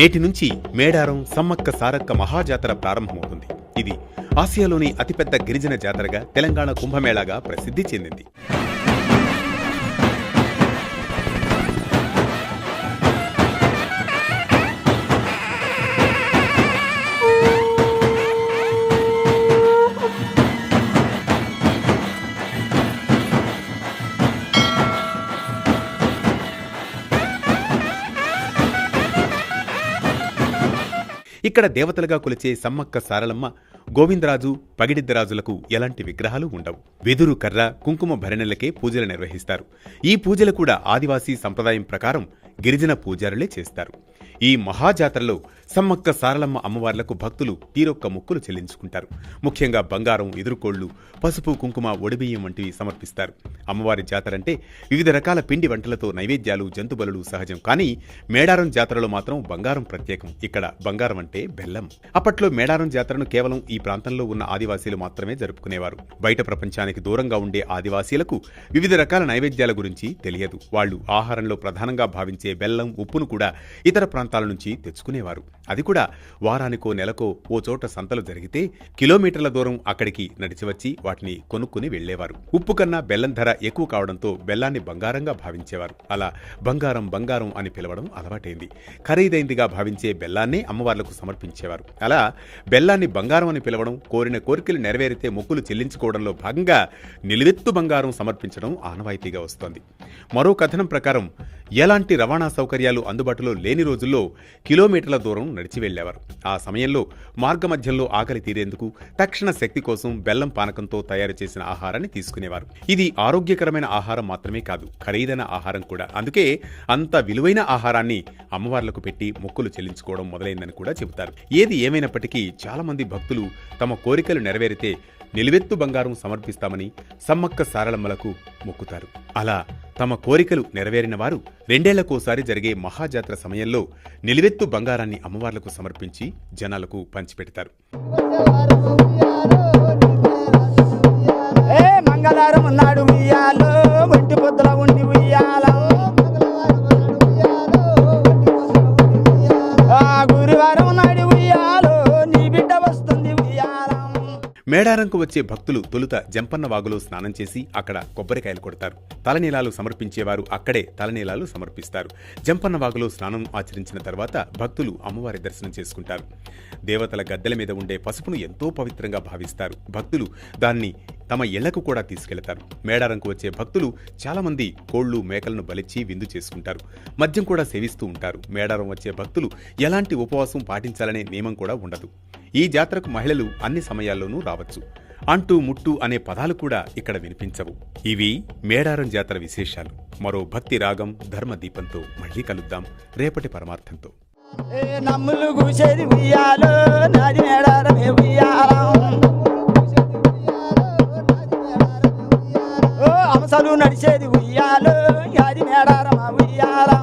నేటి నుంచి మేడారం సమ్మక్క సారక్క మహాజాతర ప్రారంభమవుతుంది. ఇది ఆసియాలోని అతిపెద్ద గిరిజన జాతరగా, తెలంగాణ కుంభమేళాగా ప్రసిద్ధి చెందింది. ఇక్కడ దేవతలుగా కొలిచే సమ్మక్క సారలమ్మ, గోవిందరాజు, పగిడిద్దరాజులకు ఎలాంటి విగ్రహాలు ఉండవు. వెదురు కర్ర, కుంకుమ భరణలకే పూజలు నిర్వహిస్తారు. ఈ పూజలు కూడా ఆదివాసీ సంప్రదాయం ప్రకారం గిరిజన పూజారులే చేస్తారు. ఈ మహాజాతరలో సమ్మక్క సారలమ్మ అమ్మవార్లకు భక్తులు తీరొక్క మొక్కులు చెల్లించుకుంటారు. ముఖ్యంగా బంగారం, ఎదురుకోళ్లు, పసుపు, కుంకుమ, ఒడిబియ్యం వంటివి సమర్పిస్తారు. అమ్మవారి జాతరంటే వివిధ రకాల పిండి వంటలతో నైవేద్యాలు, జంతుబలులు సహజం. కానీ మేడారం జాతరలో మాత్రం బంగారం ప్రత్యేకం. ఇక్కడ బంగారం అంటే బెల్లం. అప్పట్లో మేడారం జాతరను కేవలం ఈ ప్రాంతంలో ఉన్న ఆదివాసీలు మాత్రమే జరుపుకునేవారు. బయట ప్రపంచానికి దూరంగా ఉండే ఆదివాసీలకు వివిధ రకాల నైవేద్యాల గురించి తెలియదు. వాళ్లు ఆహారంలో ప్రధానంగా భావించే బెల్లం, ఉప్పును కూడా ఇతర ప్రాంతాల నుంచి తెచ్చుకునేవారు. అది కూడా వారానికో నెలకో ఓ చోట సంతలు జరిగితే కిలోమీటర్ల దూరం అక్కడికి నడిచి వచ్చి వాటిని కొనుక్కుని వెళ్లేవారు. ఉప్పు కన్నా బెల్లం ధర ఎక్కువ కావడంతో బెల్లాన్ని బంగారంగా భావించేవారు. అలా బంగారం బంగారం అని పిలవడం అలవాటైంది. ఖరీదైందిగా భావించే బెల్లాన్నే అమ్మవార్లకు సమర్పించేవారు. అలా బెల్లాన్ని బంగారం అని పిలవడం, కోరిన కోరికలు నెరవేరితే మొక్కులు చెల్లించుకోవడంలో భాగంగా నిలువెత్తు బంగారం సమర్పించడం ఆనవాయితీగా వస్తోంది. మరో కథనం ప్రకారం ఎలాంటి రవాణా సౌకర్యాలు అందుబాటులో లేని రోజుల్లో కిలోమీటర్ల దూరం నడిచి వెళ్లేవారు. ఆ సమయంలో మార్గమధ్యంలో ఆకలి తీరేందుకు తక్షణ శక్తి కోసం బెల్లం పానకంతో తయారు చేసిన ఆహారాన్ని తీసుకునేవారు. ఇది ఆరోగ్యకరమైన ఆహారం మాత్రమే కాదు, ఖరీదైన ఆహారం కూడా. అందుకే అంత విలువైన ఆహారాన్ని అమ్మవార్లకు పెట్టి మొక్కులు చెల్లించుకోవడం మొదలైందని కూడా చెబుతారు. ఏది ఏమైనప్పటికీ చాలా మంది భక్తులు తమ కోరికలు నెరవేరితే నిలువెత్తు బంగారం సమర్పిస్తామని సమ్మక్క సారలమ్మలకు మొక్కుతారు. అలా తమ కోరికలు నెరవేరిన వారు 2 ఏళ్లకోసారి జరిగే మహాజాతర సమయంలో నిలువెత్తు బంగారాన్ని అమ్మవార్లకు సమర్పించి జనాలకు పంచిపెడతారు. మంగళవారం నాడు ఉయ్యాలో, ఒంటి పొద్దుల ఉండి ఉయ్యాలో, గురువారం నాడు ఉయ్యాలో, నీ బిడ్డ వస్తుంది ఉయ్యాలో. మేడారంకు వచ్చే భక్తులు తొలుత జంపన్న వాగులో స్నానం చేసి అక్కడ కొబ్బరికాయలు కొడతారు. తలనీలాలు సమర్పించేవారు అక్కడే తలనీలాలు సమర్పిస్తారు. జంపన్న వాగులో స్నానం ఆచరించిన తర్వాత భక్తులు అమ్మవారి దర్శనం చేసుకుంటారు. దేవతల గద్దెల మీద ఉండే పసుపును ఎంతో పవిత్రంగా భావిస్తారు. భక్తులు దాన్ని తమ ఇళ్లకు కూడా తీసుకెళ్తారు. మేడారంకు వచ్చే భక్తులు చాలా మంది కోళ్లు, మేకలను బలిచ్చి విందు చేసుకుంటారు. మద్యం కూడా సేవిస్తూ ఉంటారు. మేడారం వచ్చే భక్తులు ఎలాంటి ఉపవాసం పాటించాలనే నియమం కూడా ఉండదు. ఈ జాతరకు మహిళలు అన్ని సమయాల్లోనూ రావచ్చు. అంటూ ముట్టు అనే పదాలు కూడా ఇక్కడ వినిపించవు. ఇవి మేడారం జాతర విశేషాలు. మరో భక్తి రాగం, ధర్మ దీపంతో మళ్లీ కలుద్దాం రేపటి పరమార్థంతో. నమ్ములు కూసేది ఉయ్యాలో, నాది మేడారమే ఉయ్యాలో, అంశాలు నడిచేది ఉయ్యాలో, అది మేడారమా ఉయ్యాలో.